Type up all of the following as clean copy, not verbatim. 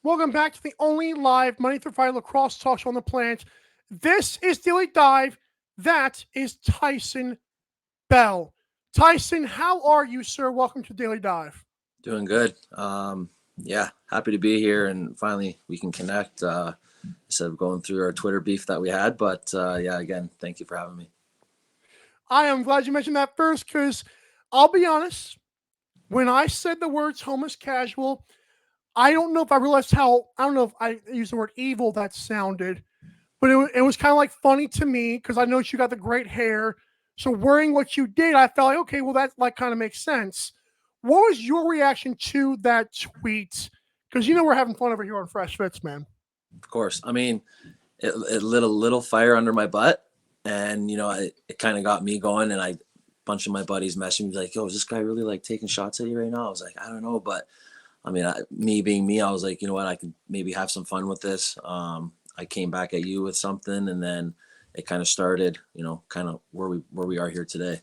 Welcome back to the only live Monday through Friday lacrosse talk show on the planet. This is Daily Dive. That is Tyson Bell. Tyson, how are you, sir? Welcome to Daily Dive. Doing good. Yeah, happy to be here and finally we can connect instead of going through our Twitter beef that we had. But yeah, again, thank you for having me. I am glad you mentioned that first because I'll be honest, when I said the words homeless casual, I don't know if I realized I don't know if I used the word evil that sounded, but it was kind of like funny to me because I noticed you got the great hair. So wearing what you did, I felt like, okay, well, that like kind of makes sense. What was your reaction to that tweet? Because we're having fun over here on Fresh Fits, man. Of course. I mean, it lit a little fire under my butt, and it kind of got me going. And a bunch of my buddies messaged me like, "Yo, is this guy really like taking shots at you right now?" I was like, "I don't know," but I mean, me being me, I was like, you know what, I could maybe have some fun with this. I came back at you with something, and then it kind of started, kind of where we are here today.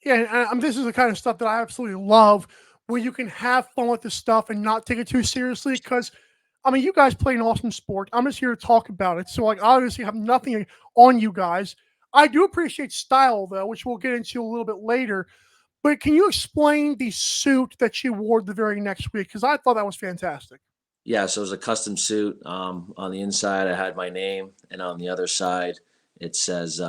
Yeah, and this is the kind of stuff that I absolutely love, where you can have fun with this stuff and not take it too seriously. Because, I mean, you guys play an awesome sport. I'm just here to talk about it. So, like, I obviously have nothing on you guys. I do appreciate style, though, which we'll get into a little bit later. But can you explain the suit that you wore the very next week? Because I thought that was fantastic. Yeah, so it was a custom suit. On the inside, I had my name, and on the other side, it says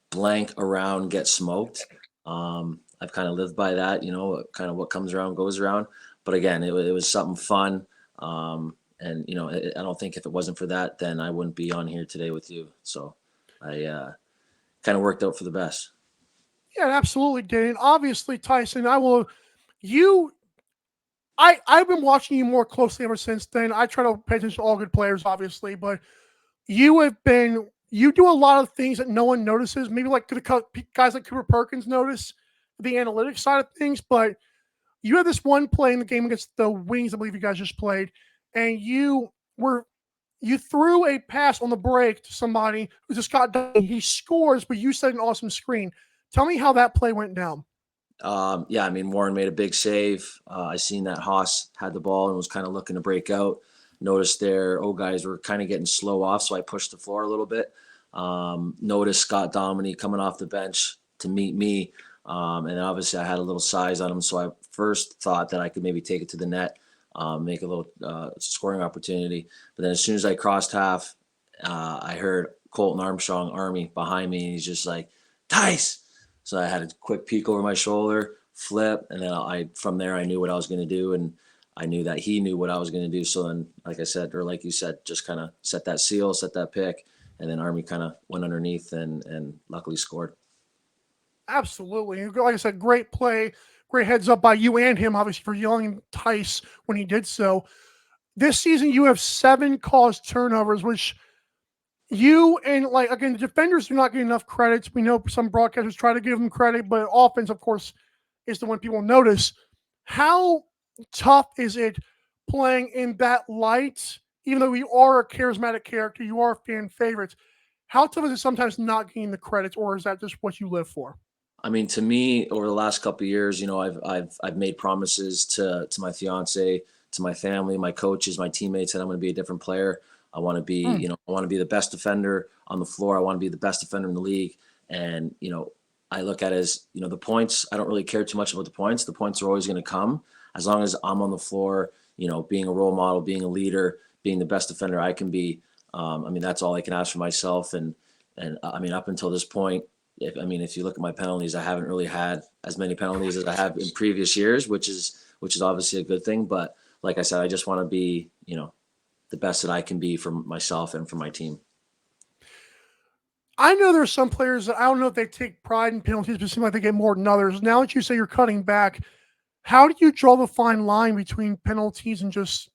"blank around, get smoked." I've kind of lived by that, kind of what comes around goes around. But again, it was something fun, and I don't think if it wasn't for that, then I wouldn't be on here today with you. So I kind of worked out for the best. Yeah, it absolutely did. And obviously, Tyson, I will. You I've been watching you more closely ever since then. I try to pay attention to all good players, obviously, but you do a lot of things that no one notices. Maybe like the guys like Cooper Perkins notice the analytics side of things, but you had this one play in the game against the Wings, I believe you guys just played, and were you threw a pass on the break to somebody who just got done. He scores, but you set an awesome screen. Tell me how that play went down. Yeah, I mean, Warren made a big save. I seen that Haas had the ball and was kind of looking to break out. Noticed their guys were kind of getting slow off, so I pushed the floor a little bit. Noticed Scott Dominy coming off the bench to meet me, and obviously I had a little size on him, so I first thought that I could maybe take it to the net, make a little scoring opportunity. But then as soon as I crossed half, I heard Colton Armstrong Army behind me, and he's just like, "Tice." So I had a quick peek over my shoulder, flip, and then from there I knew what I was going to do, and I knew that he knew what I was going to do. So then, like I said, or like you said, just kind of set that seal, set that pick, and then Army kind of went underneath and luckily scored. Absolutely. Like I said, great play, great heads up by you and him, obviously, for yelling Tice when he did so. This season, you have 7 caused turnovers, which you and, like, again, the defenders do not get enough credits. We know some broadcasters try to give them credit, but offense, of course, is the one people notice. How tough is it playing in that light? Even though you are a charismatic character, you are a fan favorite. How tough is it sometimes not getting the credits, or is that just what you live for? I mean, to me, over the last couple of years, I've made promises to my fiance, to my family, my coaches, my teammates that I'm going to be a different player. I want to be, Mm. I want to be the best defender on the floor. I want to be the best defender in the league. And I look at it as the points. I don't really care too much about the points. The points are always going to come as long as I'm on the floor. Being a role model, being a leader, being the best defender I can be. I mean, that's all I can ask for myself. And I mean, up until this point, if you look at my penalties, I haven't really had as many penalties as I have in previous years, which is obviously a good thing. But like I said, I just want to be, the best that I can be for myself and for my team. I know there's some players that I don't know if they take pride in penalties, but it seems like they get more than others. Now that you say you're cutting back, how do you draw the fine line between penalties and just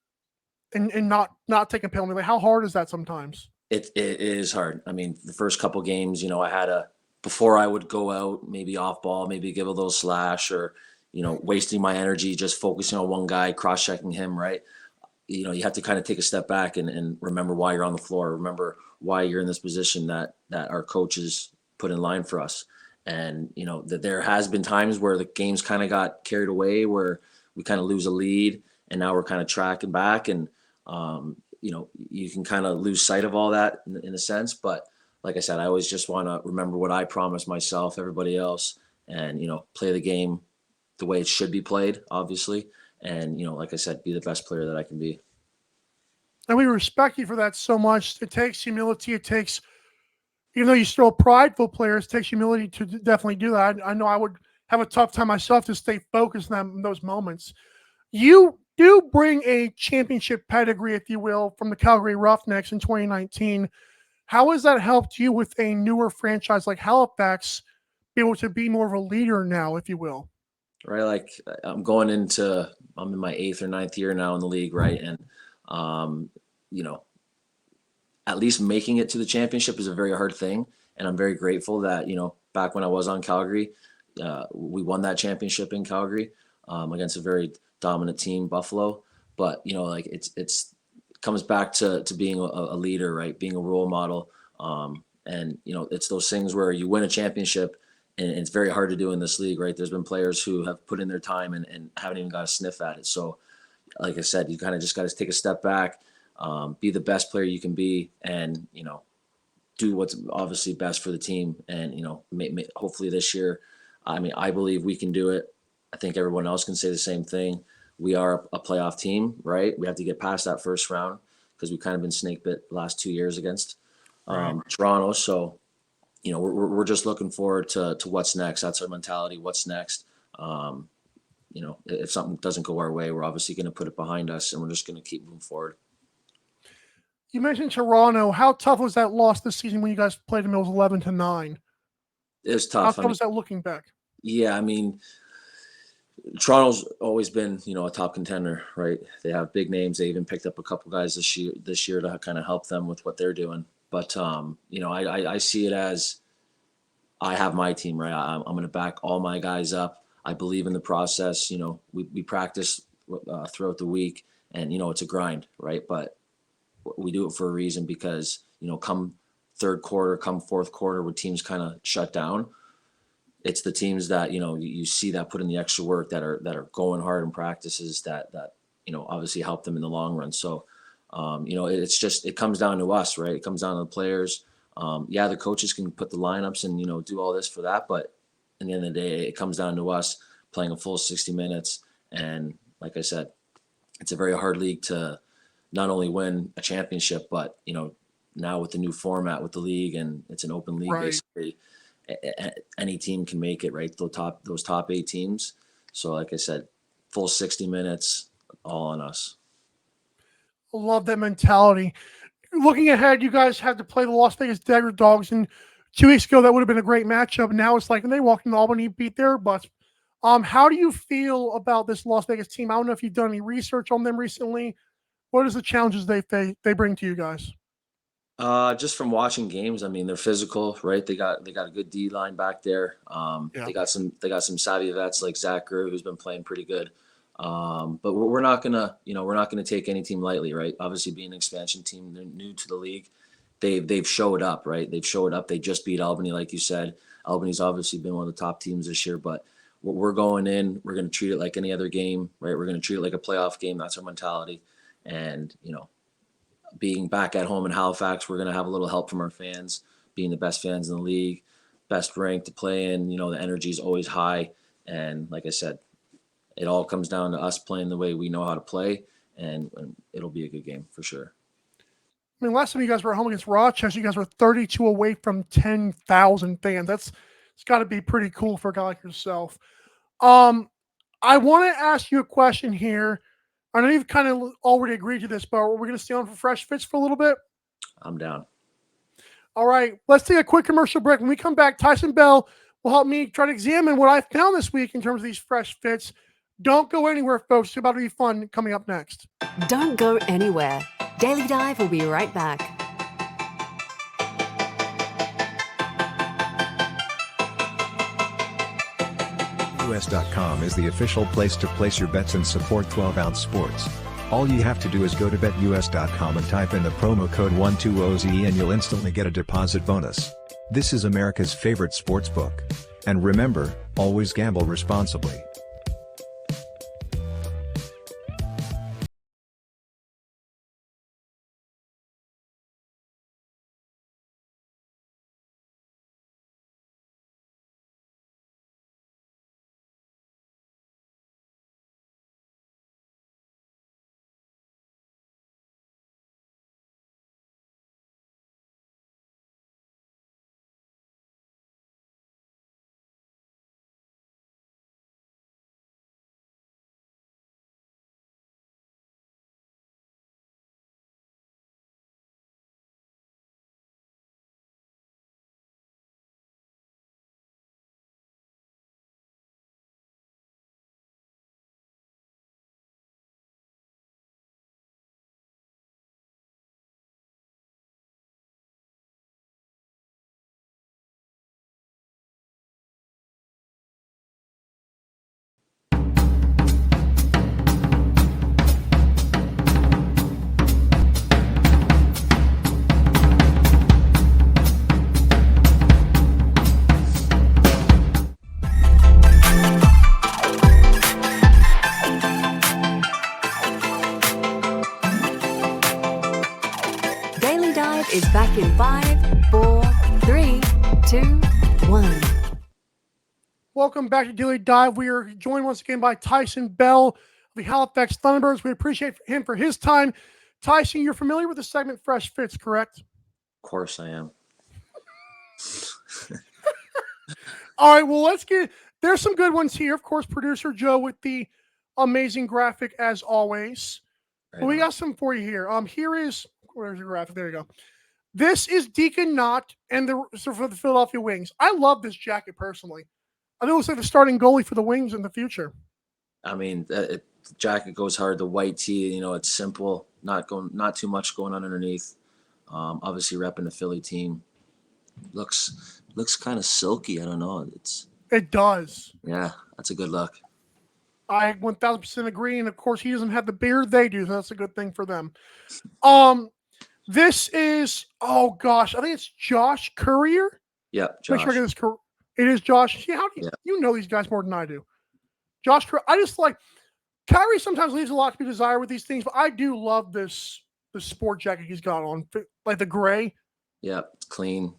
and not taking penalty? Like, how hard is that sometimes? It is hard. I mean, the first couple games, I had before I would go out, maybe off ball, maybe give a little slash or, wasting my energy, just focusing on one guy, cross checking him, right? You have to kind of take a step back and remember why you're on the floor. Remember why you're in this position that our coaches put in line for us. And, that there has been times where the games kind of got carried away, where we kind of lose a lead and now we're kind of tracking back, and you can kind of lose sight of all that in a sense. But like I said, I always just want to remember what I promised myself, everybody else, and play the game the way it should be played, obviously, and like I said, be the best player that I can be. And we respect you for that so much. It takes humility. It takes, even though you're still a prideful player, it takes humility to definitely do that. I know I would have a tough time myself to stay focused on those moments. You do bring a championship pedigree, if you will, from the Calgary Roughnecks in 2019. How has that helped you with a newer franchise like Halifax be able to be more of a leader now, if you will? Right, like I'm in my 8th or 9th year now in the league, right? And at least making it to the championship is a very hard thing, and I'm very grateful that back when I was on Calgary, we won that championship in Calgary against a very dominant team, Buffalo. But like it comes back to being a leader, right? Being a role model, and it's those things where you win a championship. And it's very hard to do in this league, right? There's been players who have put in their time and haven't even got a sniff at it. So, like I said, you kind of just got to take a step back, be the best player you can be, and do what's obviously best for the team. And hopefully this year, I believe we can do it. I think everyone else can say the same thing. We are a playoff team, right? We have to get past that first round because we've kind of been snake bit the last 2 years against Toronto. So. We're just looking forward to what's next. That's our mentality. What's next? If something doesn't go our way, we're obviously going to put it behind us, and we're just going to keep moving forward. You mentioned Toronto. How tough was that loss this season when you guys played them? It was 11-9. It was tough. How tough was that looking back? Yeah, Toronto's always been, a top contender, right? They have big names. They even picked up a couple guys this year to kind of help them with what they're doing. But, I see it as I have my team, right? I'm going to back all my guys up. I believe in the process. We practice throughout the week, and, it's a grind, right? But we do it for a reason because, come third quarter, come fourth quarter, where teams kind of shut down, it's the teams that, you see that put in the extra work that are going hard in practices that obviously help them in the long run. So, it comes down to us, right? It comes down to the players. The coaches can put the lineups and, do all this for that. But at the end of the day, it comes down to us playing a full 60 minutes. And like I said, it's a very hard league to not only win a championship, but, now with the new format with the league, and it's an open league, right. Basically, any team can make it, right? Those top 8 teams. So like I said, full 60 minutes, all on us. I love that mentality. Looking ahead, you guys have to play the Las Vegas Dagger Dogs, and 2 weeks ago that would have been a great matchup. Now it's like when they walked into Albany, beat their butts. How do you feel about this Las Vegas team? I don't know if you've done any research on them recently. What is the challenges they bring to you guys? Just from watching games, they're physical, right? They got a good D line back there. They got some savvy vets like Zach Greer, who's been playing pretty good. But we're not gonna take any team lightly, right? Obviously, being an expansion team, they're new to the league. They've showed up, right? They've showed up. They just beat Albany, like you said. Albany's obviously been one of the top teams this year, but we're going in. We're going to treat it like any other game, right? We're going to treat it like a playoff game. That's our mentality. And being back at home in Halifax, we're going to have a little help from our fans, being the best fans in the league, best rank to play in. The energy is always high, and like I said, it all comes down to us playing the way we know how to play, and it'll be a good game for sure. Last time you guys were at home against Rochester, you guys were 32 away from 10,000 fans. It's got to be pretty cool for a guy like yourself. I want to ask you a question here. I know you've kind of already agreed to this, but we're going to stay on for Fresh Fits for a little bit. I'm down. All right, let's take a quick commercial break. When we come back, Tyson Bell will help me try to examine what I found this week in terms of these Fresh Fits. Don't go anywhere, folks. It's about to be fun coming up next. Don't go anywhere. Daily Dive will be right back. BetUS.com is the official place to place your bets and support 12-ounce sports. All you have to do is go to BetUS.com and type in the promo code 120Z and you'll instantly get a deposit bonus. This is America's favorite sports book. And remember, always gamble responsibly. Dive is back in 5, 4, 3, 2, 1. Welcome back to Daily Dive. We are joined once again by Tyson Bell of the Halifax Thunderbirds. We appreciate him for his time. Tyson, you're familiar with the segment Fresh Fits, correct? Of course I am. All right, well, there's some good ones here. Of course, producer Joe with the amazing graphic as always. Right But we on. got some for you here. Where's your graphic? There you go. This is Deacon Knott and for the Philadelphia Wings. I love this jacket personally. I think it looks like the starting goalie for the Wings in the future. I mean, the jacket goes hard. The white tee, it's simple, not too much going on underneath. Obviously, repping the Philly team. Looks kind of silky. I don't know. It does. Yeah, that's a good look. I 1000% agree. And of course, he doesn't have the beard they do. So that's a good thing for them. This is, oh gosh, I think it's Josh Courier. Yeah, Make Josh. sure I get this correct. It is Josh. See, how do Yeah. you know these guys more than I do? Josh Courier. I just like Kyrie sometimes leaves a lot to be desired with these things, but I do love the sport jacket he's got on, like the gray. Yeah, it's clean.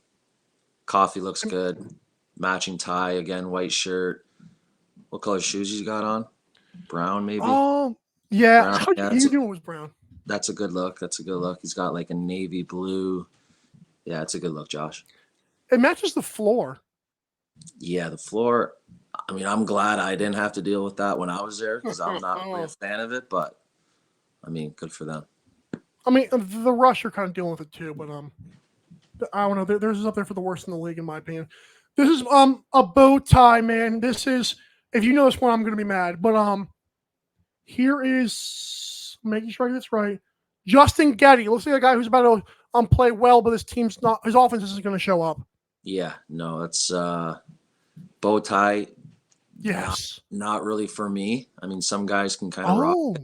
Coffee looks good. Matching tie again, white shirt. What color shoes he's got on? Brown, maybe. Oh, yeah. Brown. How Yeah, you knew it was brown? That's a good look. He's got like a navy blue. Yeah, it's a good look, Josh. It matches the floor. Yeah, the floor. I mean, I'm glad I didn't have to deal with that when I was there because I'm not really a fan of it. But I mean, good for them. I mean, the Rush are kind of dealing with it too, but I don't know. Theirs is up there for the worst in the league, in my opinion. This is a bow tie, man. This is, if you know this one, I'm gonna be mad. But here is, making sure I get this right. Justin Getty looks like a guy who's about to play well, but his offense isn't going to show up. Yeah, no, it's bow tie. Yes. Not really for me. I mean, some guys can kind of rock it.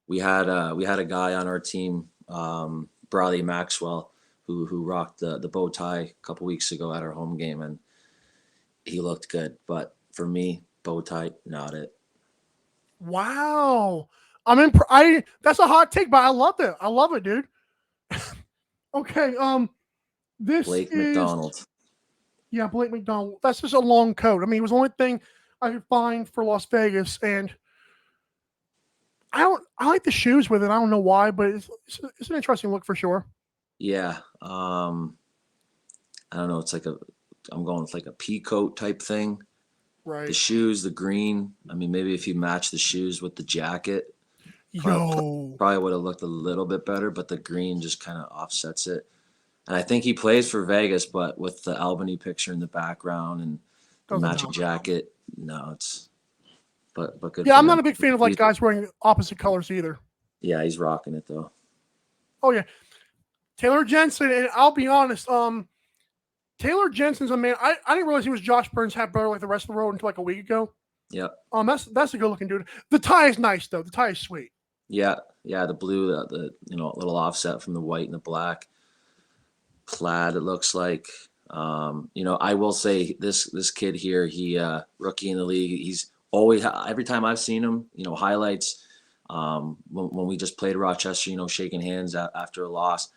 We had a guy on our team, Bradley Maxwell, who rocked the bow tie a couple weeks ago at our home game, and he looked good. But for me, bow tie, not it. Wow. That's a hot take, but I love it. I love it, dude. Okay. This Blake is McDonald. Yeah, Blake McDonald. That's just a long coat. I mean, it was the only thing I could find for Las Vegas, and I like the shoes with it. I don't know why, but it's an interesting look for sure. Yeah. I don't know. It's like I'm going with like a pea coat type thing. Right. The shoes, the green. I mean, maybe if you match the shoes with the jacket, probably would have looked a little bit better, but the green just kind of offsets it. And I think he plays for Vegas, but with the Albany picture in the background and the matching jacket, no, it's but good. Yeah, I'm not a big fan of like guys wearing opposite colors either. Yeah, he's rocking it though. Oh yeah, Taylor Jensen, and I'll be honest, Taylor Jensen's a man. I didn't realize he was Josh Burns' half brother like the rest of the world until like a week ago. Yep. That's a good looking dude. The tie is nice though. The tie is sweet. Yeah, the blue, the little offset from the white and the black. Plaid, it looks like. I will say this kid here, he rookie in the league. He's always, every time I've seen him, highlights. When we just played Rochester, shaking hands after a loss,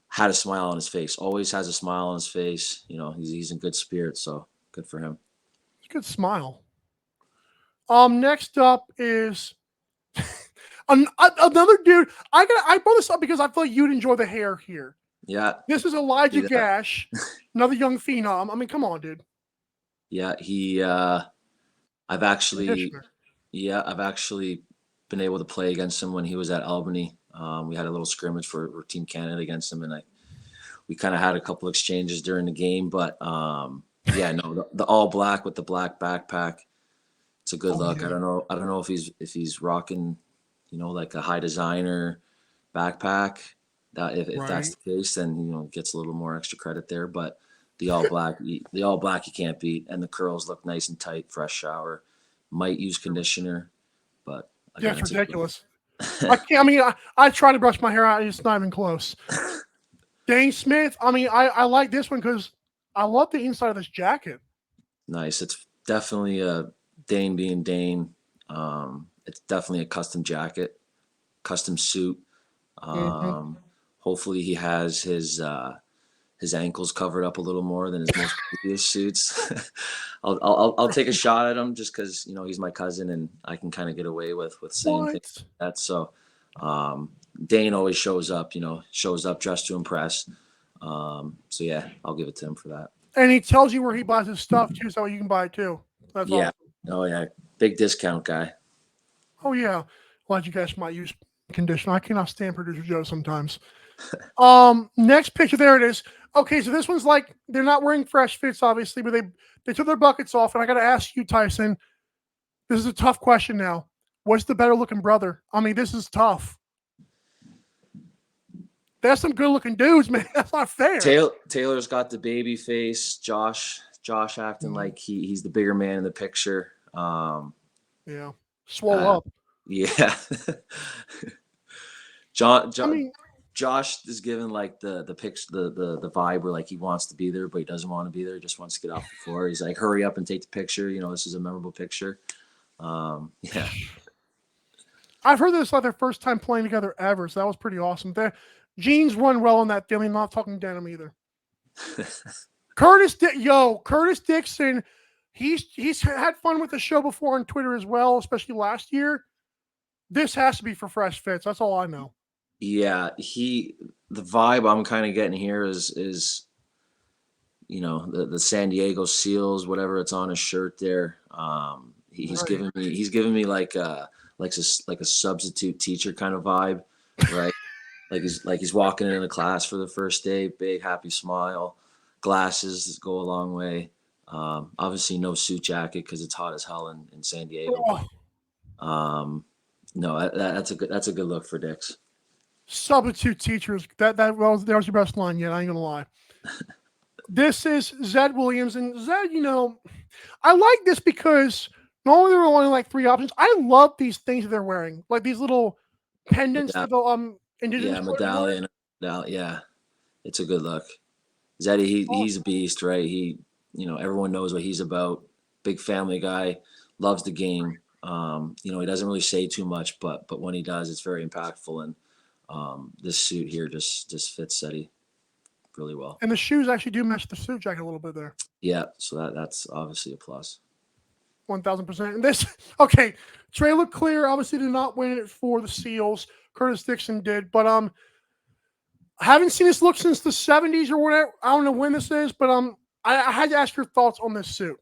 had a smile on his face. Always has a smile on his face. He's in good spirits, so good for him. Good smile. Next up is another dude. I brought this up because I feel like you'd enjoy the hair here. Yeah. This is Elijah Gash, another young phenom. I mean, come on, dude. Yeah, I've actually been able to play against him when he was at Albany. We had a little scrimmage for Team Canada against him, and we kind of had a couple exchanges during the game. But the all black with the black backpack, it's a good look. Yeah. I don't know if he's rocking, like a high designer backpack. If that's the case, then gets a little more extra credit there. But the all black you can't beat, and the curls look nice and tight. Fresh shower, might use conditioner, but again, it's ridiculous. I can't. I mean, I try to brush my hair out, and it's not even close. Dane Smith. I mean, I like this one because I love the inside of this jacket. Nice. It's definitely a Dane being Dane. It's definitely a custom jacket, custom suit. hopefully he has his ankles covered up a little more than his most previous suits. I'll take a shot at him just because he's my cousin and I can kind of get away with saying things like that. So Dane always shows up dressed to impress. So yeah, I'll give it to him for that. And he tells you where he buys his stuff too, so you can buy it too. That's yeah. awesome. Oh yeah, big discount guy. Oh yeah. Glad you guys might use conditioner. I cannot stand producer Joe sometimes. Next picture, there it is. Okay, so this one's like they're not wearing fresh fits, obviously, but they took their buckets off, and I got to ask you, Tyson. This is a tough question now. What's the better looking brother? I mean, this is tough. There's some good looking dudes, man. That's not fair. Taylor's got the baby face. Josh acting like he's the bigger man in the picture. Yeah, swole up. Yeah. Josh is given like the vibe where like he wants to be there, but he doesn't want to be there. He just wants to get off the floor. He's like, hurry up and take the picture. This is a memorable picture. Yeah. I've heard this like their first time playing together ever, so that was pretty awesome. Their jeans run well on that feeling. Not talking denim either. Curtis Dixon. He's had fun with the show before on Twitter as well, especially last year. This has to be for fresh fits. That's all I know. Yeah, the vibe I'm kind of getting here is the San Diego Seals, whatever it's on his shirt there. He's giving me like a substitute teacher kind of vibe, right? like he's walking into class for the first day, big happy smile, glasses go a long way. Obviously no suit jacket because it's hot as hell in San Diego. Oh. No, that's a good look for Dix. Substitute teachers. That was your best line yet. I ain't gonna lie. This is Zed Williams, and Zed. I like this because normally there are only like 3 options. I love these things that they're wearing, like these little pendants to the indigenous. Yeah, medallion. Yeah, it's a good look. Zeddy, he's a beast, right? He, everyone knows what he's about. Big family guy, loves the game. He doesn't really say too much, but when he does, it's very impactful. And this suit here just fits Zeddy really well. And the shoes actually do match the suit jacket a little bit there. Yeah, so that's obviously a plus. 1,000%. And this, okay, Trey LeClaire obviously did not win it for the Seals. Curtis Dixon did, but I haven't seen this look since the 70s or whatever. I don't know when this is, but I had to ask your thoughts on this suit.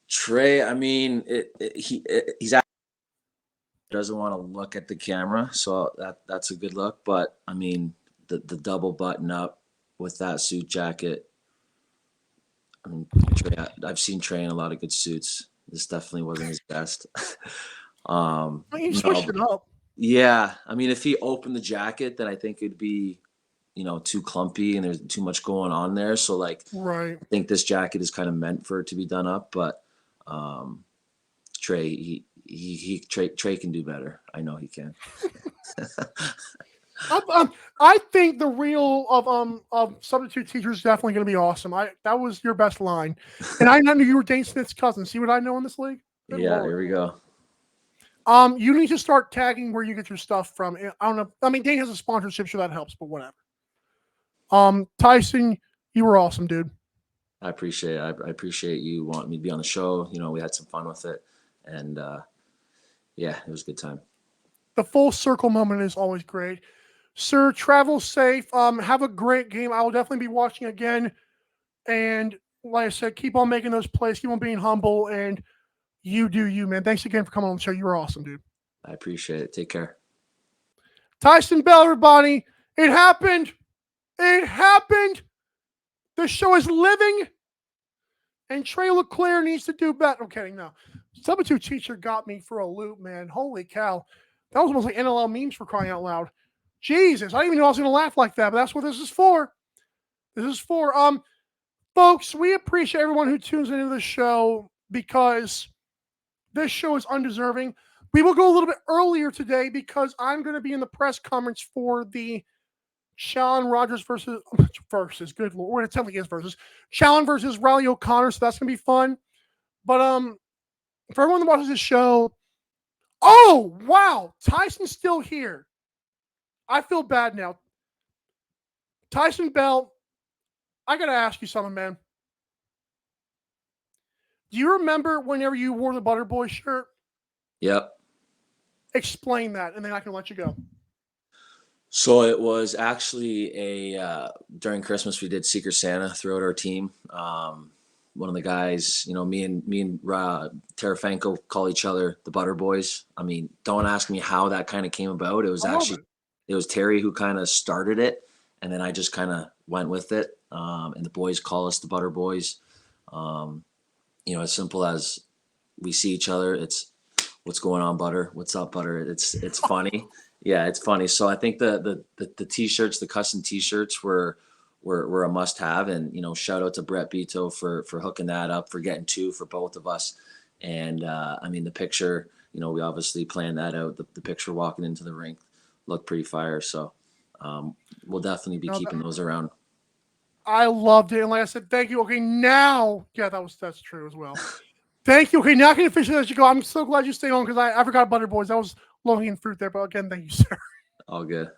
Trey, I mean, he's doesn't want to look at the camera, so that's a good look. But I mean, the double button up with that suit jacket. I mean, Trey, I've seen Trey in a lot of good suits. This definitely wasn't his best. He switched it up. Yeah, I mean, if he opened the jacket, then I think it'd be, too clumpy and there's too much going on there. So like, right. I think this jacket is kind of meant for it to be done up, but Trey, Trey can do better. I know he can. I think the reel of substitute teacher is definitely going to be awesome. That was your best line, and I knew you were Dane Smith's cousin. See what I know in this league? Good yeah, Lord. There we go. You need to start tagging where you get your stuff from. I don't know. I mean, Dane has a sponsorship, so that helps, but whatever. Tyson, you were awesome, dude. I appreciate it. I appreciate you wanting me to be on the show. We had some fun with it, and yeah, it was a good time. The full circle moment is always great. Sir, travel safe. Have a great game. I will definitely be watching again. And like I said, keep on making those plays. Keep on being humble. And you do you, man. Thanks again for coming on the show. You were awesome, dude. I appreciate it. Take care. Tyson Bell, everybody. It happened. It happened. The show is living. And Trey LeClaire needs to do better. I'm kidding. No. Substitute teacher got me for a loop, man. Holy cow. That was almost like NLL memes for crying out loud. Jesus, I didn't even know I was going to laugh like that, but that's what this is for. This is for, folks, we appreciate everyone who tunes into the show because this show is undeserving. We will go a little bit earlier today because I'm going to be in the press conference for the Challen Rogers versus, good Lord, we're going to tell you versus Challen versus Riley O'Connor, so that's going to be fun. But, for everyone that watches this show, oh, wow, Tyson's still here. I feel bad now. Tyson Bell, I got to ask you something, man. Do you remember whenever you wore the Butter Boy shirt? Yep. Explain that, and then I can let you go. So it was actually during Christmas we did Secret Santa throughout our team. One of the guys, me and Tarafanko call each other the Butter Boys. I mean, don't ask me how that kind of came about. It was it was Terry who kind of started it, and then I just kind of went with it. And the boys call us the Butter Boys. As simple as we see each other, it's what's going on, Butter? What's up, Butter? It's funny. Yeah, it's funny. So I think the t-shirts, the custom t-shirts were a must have. And, shout out to Brett Beto for hooking that up, for getting two for both of us. And the picture, we obviously planned that out. The picture walking into the rink looked pretty fire. So we'll definitely be keeping those around. I loved it. And like I said, thank you. Okay, now, yeah, that's true as well. Thank you. Okay, now I can officially let you go. I'm so glad you stayed on because I forgot Butter Boys. That was low-hanging fruit there. But again, thank you, sir. All good.